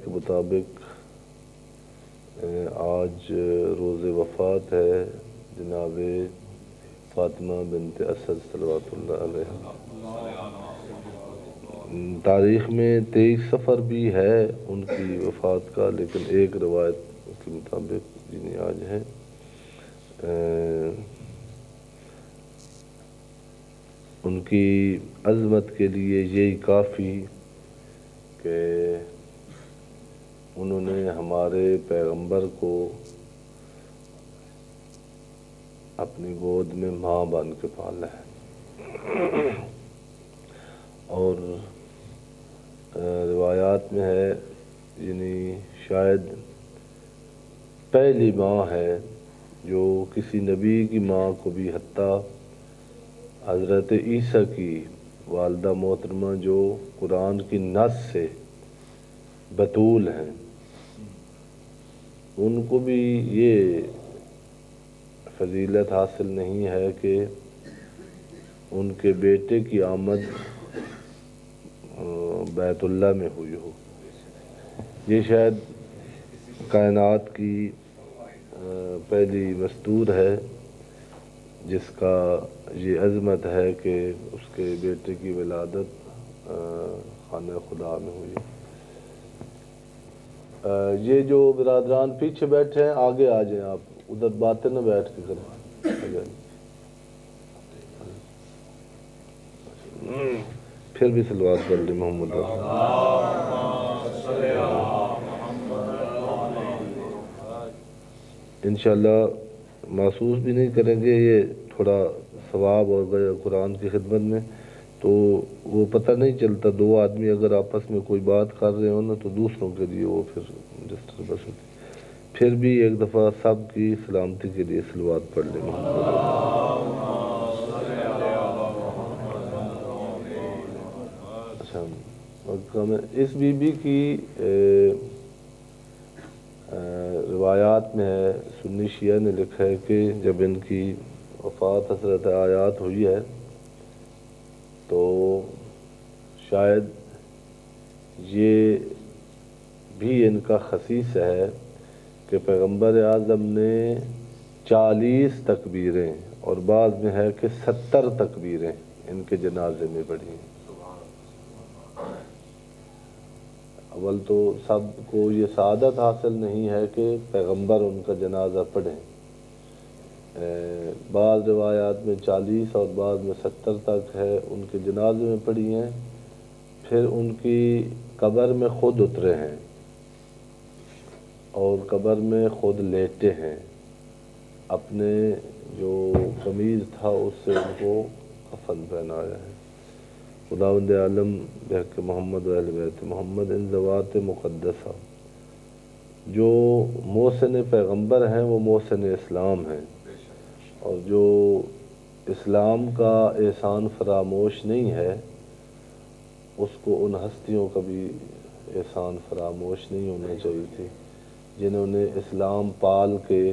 کے مطابق آج روز وفات ہے جناب فاطمہ بنت اسد صلوات اللہ علیہ۔ تاریخ میں 23 صفر بھی ہے ان کی وفات کا، لیکن ایک روایت کے مطابق جنہیں آج ہے ان کی عظمت کے لیے یہی کافی کہ انہوں نے ہمارے پیغمبر کو اپنی گود میں ماں بن کے پالا ہے، اور روایات میں ہے یعنی شاید پہلی ماں ہے جو کسی نبی کی ماں کو بھی، حتیٰ حضرت عیسیٰ کی والدہ محترمہ جو قرآن کی نص سے بطول ہیں، ان کو بھی یہ فضیلت حاصل نہیں ہے کہ ان کے بیٹے کی آمد بیت اللہ میں ہوئی ہو۔ یہ شاید کائنات کی پہلی مستور ہے جس کا یہ عظمت ہے کہ اس کے بیٹے کی ولادت خانہ خدا میں ہوئی۔ یہ جو برادران پیچھے بیٹھے ہیں آگے آ جائیں، آپ ادھر باتیں نہ بیٹھ کے کریں، پھر بھی صلوات پڑھ لیں محمد۔ انشاءاللہ محسوس بھی نہیں کریں گے یہ تھوڑا ثواب اور قرآن کی خدمت میں، تو وہ پتہ نہیں چلتا، دو آدمی اگر آپس میں کوئی بات کر رہے ہوں نا تو دوسروں کے لیے وہ پھر ڈسٹربنس ہوتی۔ پھر بھی ایک دفعہ سب کی سلامتی کے لیے صلوات پڑھ لیں محمد۔ اس بی بی کی روایات میں ہے، سنی شیعہ نے لکھا ہے کہ جب ان کی وفات حضرت آیات ہوئی ہے تو شاید یہ بھی ان کا خصیص ہے کہ پیغمبر اعظم نے 40 تکبیریں اور بعض میں ہے کہ 70 تکبیریں ان کے جنازے میں پڑھی ہیں۔ اول تو سب کو یہ سعادت حاصل نہیں ہے کہ پیغمبر ان کا جنازہ پڑھیں، بعض روایات میں 40 اور بعض میں 70 تک ہے ان کے جنازے میں پڑھی ہیں، پھر ان کی قبر میں خود اترے ہیں اور قبر میں خود لیٹے ہیں، اپنے جو قمیض تھا اس سے ان کو کفن پہنایا ہے۔ خداوند عالم بحق محمد و اہل بیت محمد ان ذوات مقدسہ جو محسن پیغمبر ہیں وہ محسن اسلام ہیں، اور جو اسلام کا احسان فراموش نہیں ہے اس کو ان ہستیوں کا بھی احسان فراموش نہیں ہونا چاہیے تھی جنہوں نے اسلام پال کے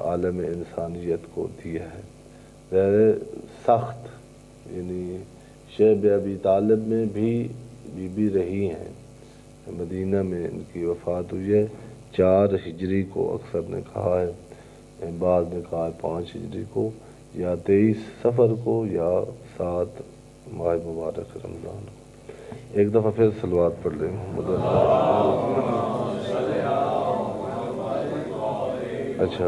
عالم انسانیت کو دیا ہے۔ غیر سخت یعنی شیب ابی طالب میں بھی بی بی رہی ہیں، مدینہ میں ان کی وفات ہوئی ہے 4 ہجری کو، اکثر نے کہا ہے، بعض نے کہا ہے 5 ہجری کو، یا 23 صفر کو، یا 7 ماہ مبارک رمضان کو۔ ایک دفعہ پھر صلوات پڑھ لیں محمد۔ اچھا،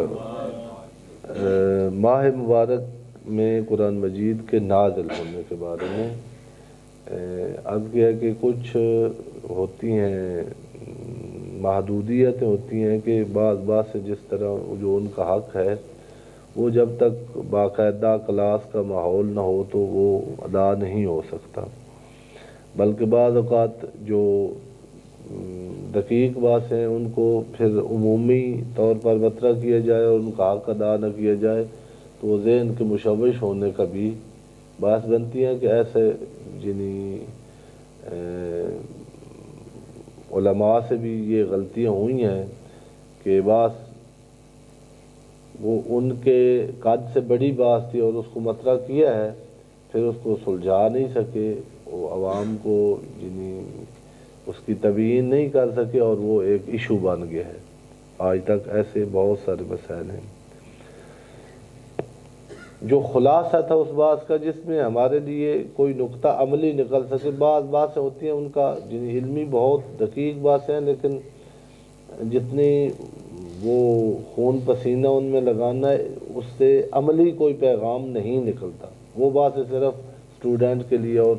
ماہ مبارک میں قرآن مجید کے نازل ہونے کے بارے میں عرض کیا کہ کچھ ہوتی ہیں محدودیتیں ہوتی ہیں کہ بعض سے جس طرح جو ان کا حق ہے وہ جب تک باقاعدہ کلاس کا ماحول نہ ہو تو وہ ادا نہیں ہو سکتا، بلکہ بعض اوقات جو دقیق بات ہیں ان کو پھر عمومی طور پر مطرح کیا جائے اور ان کا حق ادا نہ کیا جائے تو وہ ذہن کے مشوش ہونے کا بھی باعث بنتی ہے کہ ایسے جنہیں علماء سے بھی یہ غلطیاں ہوئی ہیں کہ بعض وہ ان کے قد سے بڑی بات تھی اور اس کو مطرح کیا ہے، پھر اس کو سلجھا نہیں سکے، وہ عوام کو یعنی اس کی تبیین نہیں کر سکے اور وہ ایک ایشو بن گیا ہے۔ آج تک ایسے بہت سارے مسائل ہیں۔ جو خلاصہ تھا اس بات کا جس میں ہمارے لیے کوئی نقطہ عملی نکل سکے، بعض باتیں ہوتی ہیں ان کا علمی بہت دقیق باتیں ہیں، لیکن جتنی وہ خون پسینہ ان میں لگانا ہے اس سے عملی کوئی پیغام نہیں نکلتا۔ وہ باتیں صرف اسٹوڈنٹ کے لیے اور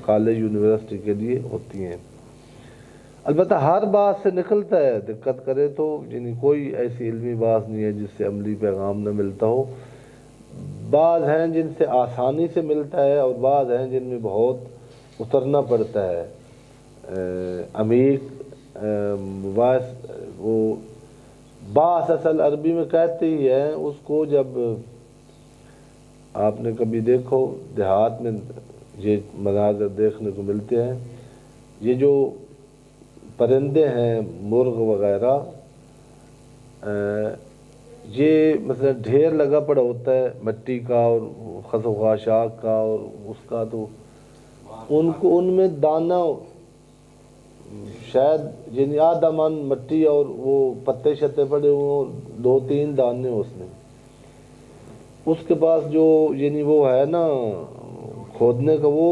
کالج یونیورسٹی کے لیے ہوتی ہیں۔ البتہ ہر بات سے نکلتا ہے، دقت کرے تو کوئی ایسی علمی بات نہیں ہے جس سے عملی پیغام نہ ملتا ہو۔ بعض ہیں جن سے آسانی سے ملتا ہے اور بعض ہیں جن میں بہت اترنا پڑتا ہے۔ عمیق وہ باس اصل عربی میں کہتے ہی ہیں اس کو، جب آپ نے کبھی دیکھو دیہات میں یہ مناظر دیکھنے کو ملتے ہیں، یہ جو پرندے ہیں مرغ وغیرہ، یہ مثلا ڈھیر لگا پڑا ہوتا ہے مٹی کا اور خس و خاشاک کا اور اس کا، تو ان میں دانہ شاید آدھا من مٹی اور وہ پتے شتے پڑے ہوئے اور 2-3 دانے اس میں، اس کے پاس جو وہ ہے نا کھودنے کا، وہ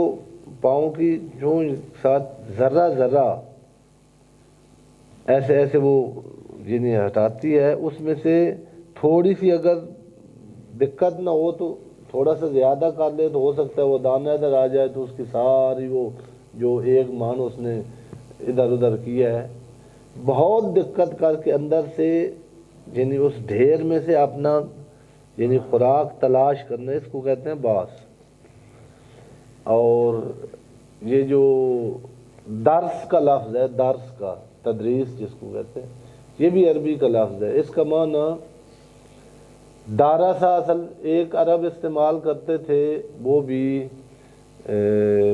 پاؤں کی جو ساتھ ذرہ ذرہ ایسے ایسے وہ ہٹاتی ہے، اس میں سے تھوڑی سی اگر دقت نہ ہو تو تھوڑا سا زیادہ کر لے تو ہو سکتا ہے وہ دانہ ادھر آ جائے تو اس کی ساری وہ جو ایک مان اس نے ادھر ادھر کیا ہے، بہت دقت کر کے اندر سے اس ڈھیر میں سے اپنا خوراک تلاش کرنا، اس کو کہتے ہیں باس۔ اور یہ جو درس کا لفظ ہے، درس کا تدریس جس کو کہتے ہیں، یہ بھی عربی کا لفظ ہے۔ اس کا معنی دارسا اصل ایک عرب استعمال کرتے تھے، وہ بھی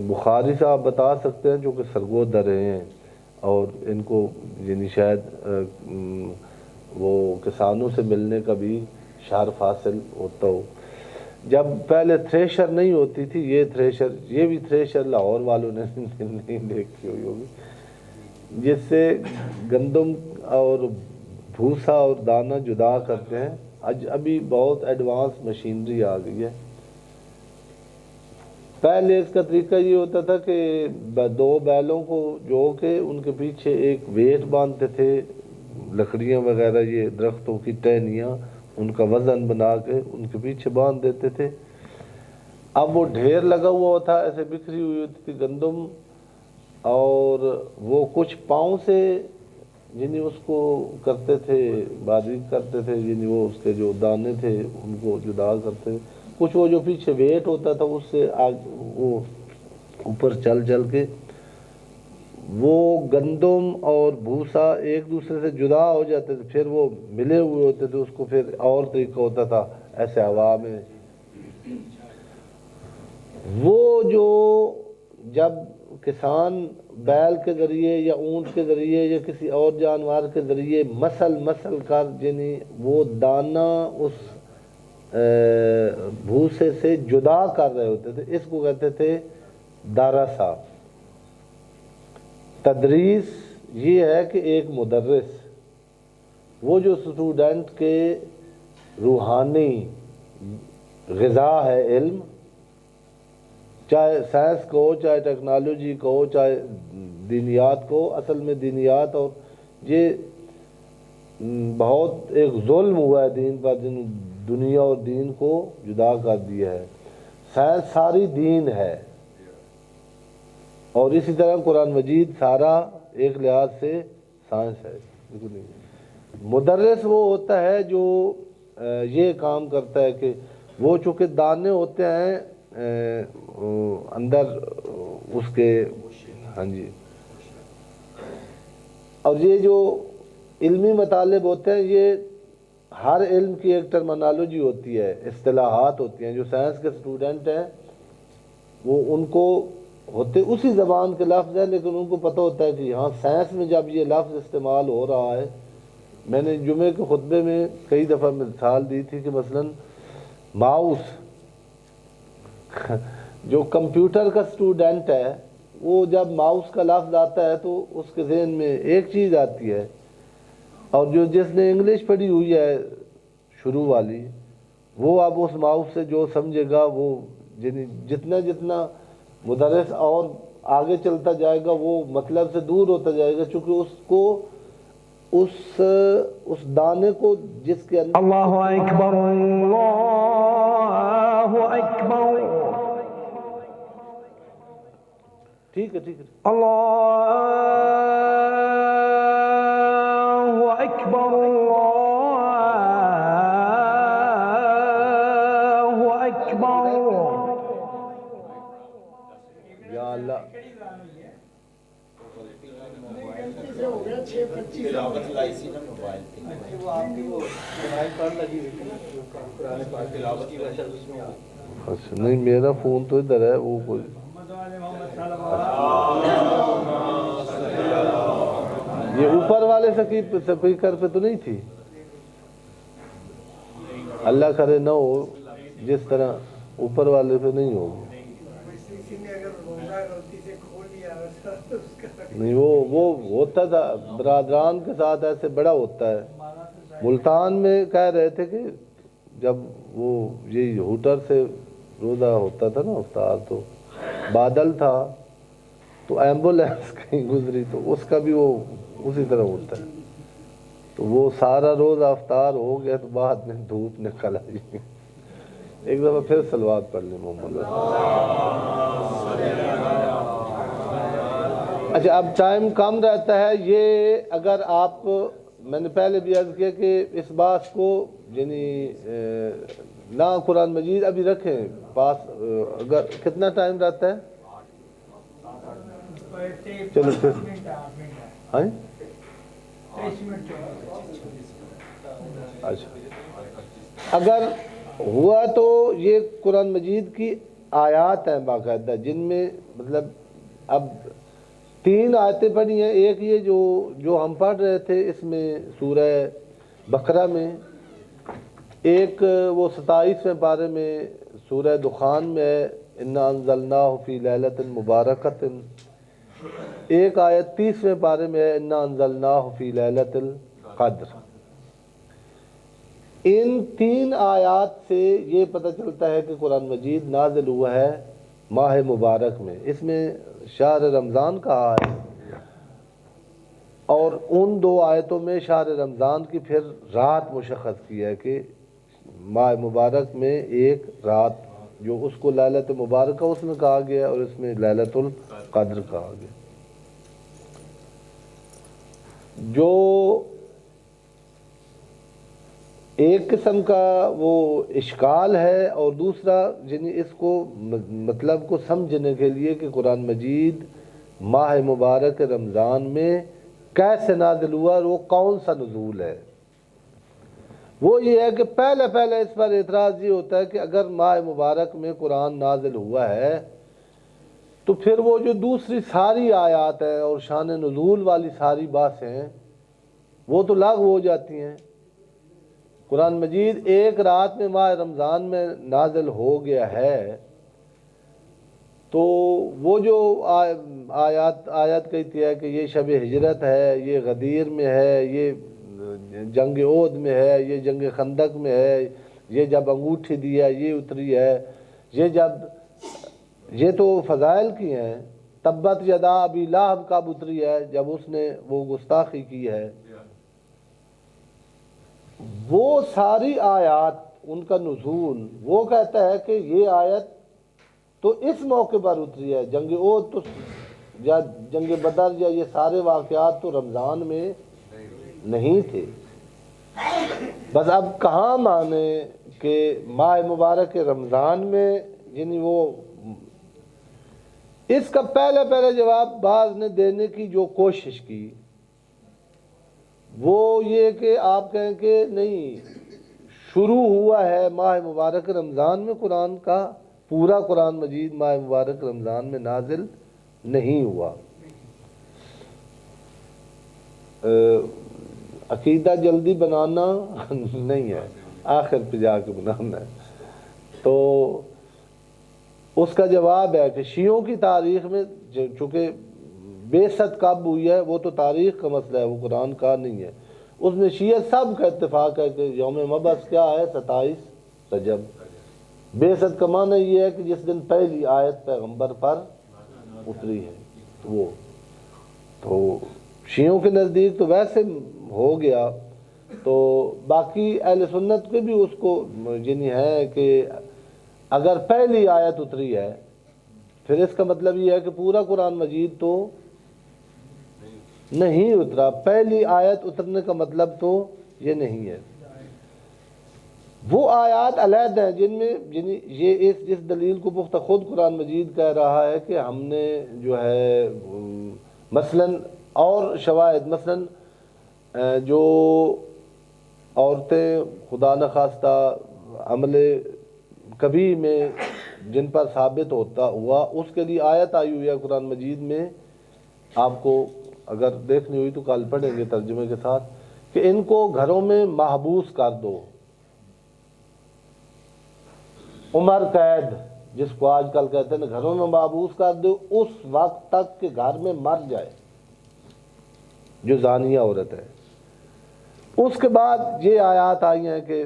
بخاری صاحب بتا سکتے ہیں جو کہ سرگودہ رہے ہیں، اور ان کو شاید وہ کسانوں سے ملنے کا بھی شرف حاصل ہوتا ہو۔ جب پہلے تھریشر نہیں ہوتی تھی، یہ بھی تھریشر لاہور والوں نے نہیں دیکھی ہوئی ہوگی، جس سے گندم اور بھوسا اور دانہ جدا کرتے ہیں۔ ابھی بہت ایڈوانس مشینری آ گئی ہے۔ پہلے اس کا طریقہ یہ ہوتا تھا کہ 2 بیلوں کو جو کہ ان کے پیچھے ایک ویٹ باندھتے تھے، لکڑیاں وغیرہ یہ درختوں کی ٹہنیاں، ان کا وزن بنا کے ان کے پیچھے باندھ دیتے تھے۔ اب وہ ڈھیر لگا ہوا تھا، ایسے بکھری ہوئی ہوتی تھی گندم، اور وہ کچھ پاؤں سے اس کو کرتے تھے، باریک کرتے تھے، وہ اس کے جو دانے تھے ان کو جدا کرتے، کچھ وہ جو پیچھے ویٹ ہوتا تھا اس سے وہ اوپر چل چل کے وہ گندم اور بھوسا ایک دوسرے سے جدا ہو جاتے تھے، پھر وہ ملے ہوئے ہوتے تھے، اس کو پھر اور طریقہ ہوتا تھا ایسے ہوا میں۔ وہ جو جب کسان بیل کے ذریعے یا اونٹ کے ذریعے یا کسی اور جانور کے ذریعے مسل کر وہ دانہ اس بھوسے سے جدا کر رہے ہوتے تھے، اس کو کہتے تھے دارسا۔ تدریس یہ ہے کہ ایک مدرس وہ جو اسٹوڈنٹ کے روحانی غذا ہے علم، چاہے سائنس کو ہو، چاہے ٹیکنالوجی کو ہو، چاہے دینیات کو، اصل میں دینیات، اور یہ بہت ایک ظلم ہوا ہے دین پر، دنیا اور دین کو جدا کر دیا ہے۔ سائنس ساری دین ہے، اور اسی طرح قرآن مجید سارا ایک لحاظ سے سائنس ہے۔ مدرس وہ ہوتا ہے جو یہ کام کرتا ہے کہ وہ چونکہ دانے ہوتے ہیں اندر اس کے، ہاں جی، اور یہ جو علمی مطالب ہوتے ہیں، یہ ہر علم کی ایک ٹرمینالوجی ہوتی ہے، اصطلاحات ہوتی ہیں۔ جو سائنس کے اسٹوڈنٹ ہیں وہ ان کو ہوتے اسی زبان کے لفظ ہیں، لیکن ان کو پتہ ہوتا ہے کہ ہاں سائنس میں جب یہ لفظ استعمال ہو رہا ہے۔ میں نے جمعے کے خطبے میں کئی دفعہ مثال دی تھی کہ مثلا ماؤس جو کمپیوٹر کا اسٹوڈنٹ ہے وہ جب ماؤس کا لفظ آتا ہے تو اس کے ذہن میں ایک چیز آتی ہے، اور جس نے انگلش پڑھی ہوئی ہے شروع والی، وہ اب اس ماؤس سے جو سمجھے گا وہ جتنا جتنا مدرس اور آگے چلتا جائے گا وہ مطلب سے دور ہوتا جائے گا، چونکہ اس کو اس دانے کو جس کے اندر اللہ اکبر اللہ اکبر ٹھیک ہے اللہ اکبر اللہ اکبر یا اللہ اچھا نہیں، میرا فون تو ادھر ہے، وہ کوئی یہ اوپر والے سپیکر پہ تو نہیں تھی؟ اللہ کرے نہ ہو، جس طرح اوپر والے پہ نہیں ہوگی۔ نہیں وہ ہوتا تھا برادران کے ساتھ، ایسے بڑا ہوتا ہے۔ ملتان میں کہہ رہے تھے کہ جب وہ یہ ہوٹر سے روزہ ہوتا تھا نا افطار، تو بادل تھا تو ایمبولینس کہیں گزری تو اس کا بھی وہ اسی طرح ہوتا ہے، تو وہ سارا روزہ افطار ہو گیا تو بعد میں دھوپ نکل آئی۔ ایک دفعہ پھر صلوات پڑھ لیں محمد۔ اچھا اب ٹائم کم رہتا ہے، یہ اگر آپ، میں نے پہلے بھی عرض کیا کہ اس بات کو یعنی نہ قرآن مجید ابھی رکھیں پاس، اگر کتنا ٹائم رہتا ہے؟ چلو پھر ہاں اچھا، اگر ہوا تو یہ قرآن مجید کی آیات ہیں باقاعدہ، جن میں مطلب اب 3 آیتیں پڑھی ہیں، ایک یہ جو ہم پڑھ رہے تھے اس میں سورہ بقرہ میں، ایک وہ 27ویں پارے میں سورہ دخان میں ہے انا انزلناہ فی لیلۃ مبارکۃ، ایک آیت 30ویں پارے میں ہے انا انزلناہ فی لیلۃ القدر۔ ان 3 آیات سے یہ پتہ چلتا ہے کہ قرآن مجید نازل ہوا ہے ماہ مبارک میں، اس میں شہر رمضان کہا ہے، اور ان 2 آیتوں میں شہر رمضان کی پھر رات مشخص کی ہے کہ ماہ مبارک میں ایک رات جو اس کو لیلۃ مبارکہ اس میں کہا گیا اور اس میں لیلۃ القدر کہا گیا۔ جو ایک قسم کا وہ اشکال ہے، اور دوسرا یعنی اس کو مطلب کو سمجھنے کے لیے کہ قرآن مجید ماہ مبارک رمضان میں کیسے نازل ہوا اور وہ کون سا نزول ہے، وہ یہ ہے کہ پہلے اس پر اعتراض یہ ہوتا ہے کہ اگر ماہ مبارک میں قرآن نازل ہوا ہے تو پھر وہ جو دوسری ساری آیات ہیں اور شان نزول والی ساری باتیں ہیں وہ تو لاغو ہو جاتی ہیں۔ قرآن مجید ایک رات میں ماہ رمضان میں نازل ہو گیا ہے تو وہ جو آیات کہتی ہے کہ یہ شب ہجرت ہے، یہ غدیر میں ہے، یہ جنگ عہد میں ہے، یہ جنگ خندق میں ہے، یہ جب انگوٹھی دیا یہ اتری ہے، یہ تو فضائل کی ہیں، تبت یدا ابی لہب کب اتری ہے جب اس نے وہ گستاخی کی ہے، وہ ساری آیات ان کا نزول وہ کہتا ہے کہ یہ آیت تو اس موقع پر اتری ہے، جنگ عہد تو یا جنگ بدر یا یہ سارے واقعات تو رمضان میں نہیں تھے۔ بس اب کہاں مانے کہ ماہ مبارک رمضان میں، یعنی وہ اس کا پہلے جواب بعض نے دینے کی جو کوشش کی وہ یہ کہ آپ کہیں کہ نہیں، شروع ہوا ہے ماہ مبارک رمضان میں قرآن کا، پورا قرآن مجید ماہ مبارک رمضان میں نازل نہیں ہوا۔ عقیدہ جلدی بنانا نہیں ہے، آخر پہ جا کے بنانا ہے۔ تو اس کا جواب ہے کہ شیعوں کی تاریخ میں چونکہ بعثت کب ہوئی ہے وہ تو تاریخ کا مسئلہ ہے، وہ قرآن کا نہیں ہے، اس میں شیعہ سب کا اتفاق ہے کہ یوم مبعث کیا ہے 27 رجب۔ بعثت کا معنی یہ ہے کہ جس دن پہلی آیت پیغمبر پر اتری ہے، وہ تو شیعوں کے نزدیک تو ویسے ہو گیا، تو باقی اہل سنت کے بھی اس کو یعنی ہے کہ اگر پہلی آیت اتری ہے پھر اس کا مطلب یہ ہے کہ پورا قرآن مجید تو نہیں اترا، پہلی آیت اترنے کا مطلب تو یہ نہیں ہے۔ وہ آیات علیحدہ ہیں جن میں یہ جس دلیل کو پختہ خود قرآن مجید کہہ رہا ہے کہ ہم نے جو ہے مثلاً اور شواہد، مثلاً جو عورتیں خدا نخواستہ عمل کبھی میں جن پر ثابت ہوا اس کے لیے آیت آئی ہوئی ہے قرآن مجید میں، آپ کو اگر دیکھنی ہوئی تو کل پڑھیں گے ترجمے کے ساتھ، کہ ان کو گھروں میں محبوس کر دو، عمر قید جس کو آج کل کہتے ہیں گھروں میں محبوس کر دو اس وقت تک کہ گھر میں مر جائے جو زانیہ عورت ہے۔ اس کے بعد یہ آیات آئی ہیں کہ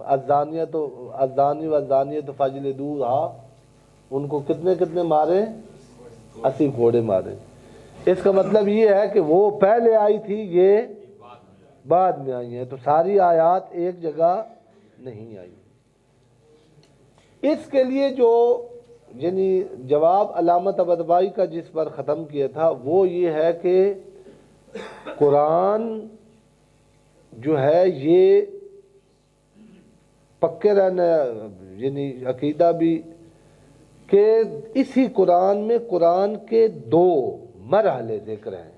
الزانی والزانیۃ فاجلدوہا، ان کو کتنے مارے، 80 کوڑے مارے۔ اس کا مطلب یہ ہے کہ وہ پہلے آئی تھی، یہ بعد میں آئی ہیں، تو ساری آیات ایک جگہ نہیں آئی۔ اس کے لیے جو یعنی جواب علامہ طباطبائی کا جس پر ختم کیا تھا وہ یہ ہے کہ قرآن جو ہے یہ پکے رہنا یعنی عقیدہ بھی کہ اسی قرآن میں قرآن کے 2 مرحلے ذکر ہیں۔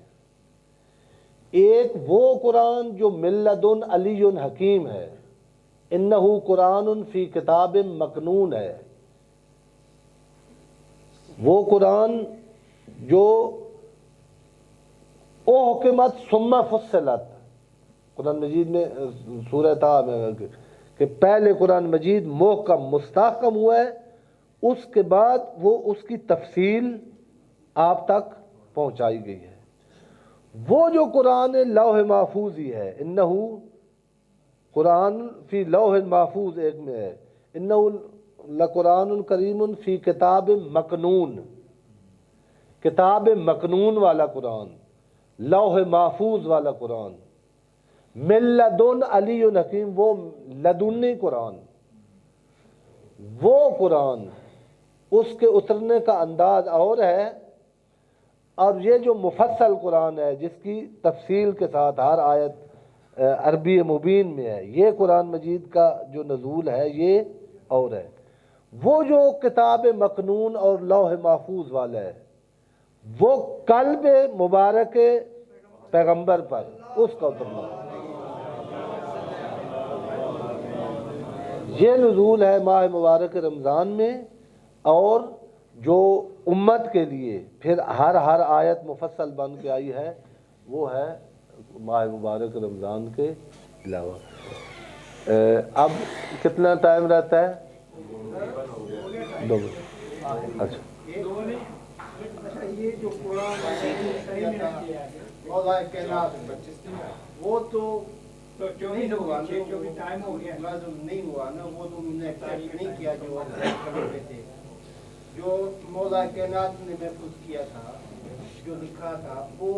ایک وہ قرآن جو من لدن علی حکیم ہے، انہ قرآن فی کتاب مکنون ہے، وہ قرآن جو احکمت ثم فصلت، قرآن مجید میں سورہ طٰ میں کہ پہلے قرآن مجید محکم مستحکم ہوا ہے، اس کے بعد وہ اس کی تفصیل آپ تک پہنچائی گئی ہے۔ وہ جو قرآن لوح محفوظ ہی ہے، انہ قرآن فی لوح محفوظ ایک میں ہے، انہ لقرآن کریم فی کتاب مکنون، کتاب مکنون والا قرآن، لوح محفوظ والا قرآن، من لدن علی حکیم، وہ لدنی قرآن، وہ قرآن اس کے اترنے کا انداز اور ہے، اور یہ جو مفصل قرآن ہے جس کی تفصیل کے ساتھ ہر آیت عربی مبین میں ہے، یہ قرآن مجید کا جو نزول ہے یہ اور ہے۔ وہ جو کتاب مکنون اور لوح محفوظ والا ہے وہ قلب مبارک پیغمبر پر اس کا اترنا ہے، یہ نزول ہے ماہ مبارک رمضان میں، اور جو امت کے لیے پھر ہر آیت مفصل بن کے آئی ہے وہ ہے ماہ مبارک رمضان کے علاوہ۔ اب کتنا ٹائم رہتا ہے؟ 2 منٹ۔ اچھا یہ جو قرآن وہ تو 24 ہوا ٹائم ہو گیا، نہیں ہوا نا، وہ تو ہم نے ایکسیپٹ نہیں کیا جو مولا کائنات نے محفوظ کیا تھا، جو لکھا تھا وہ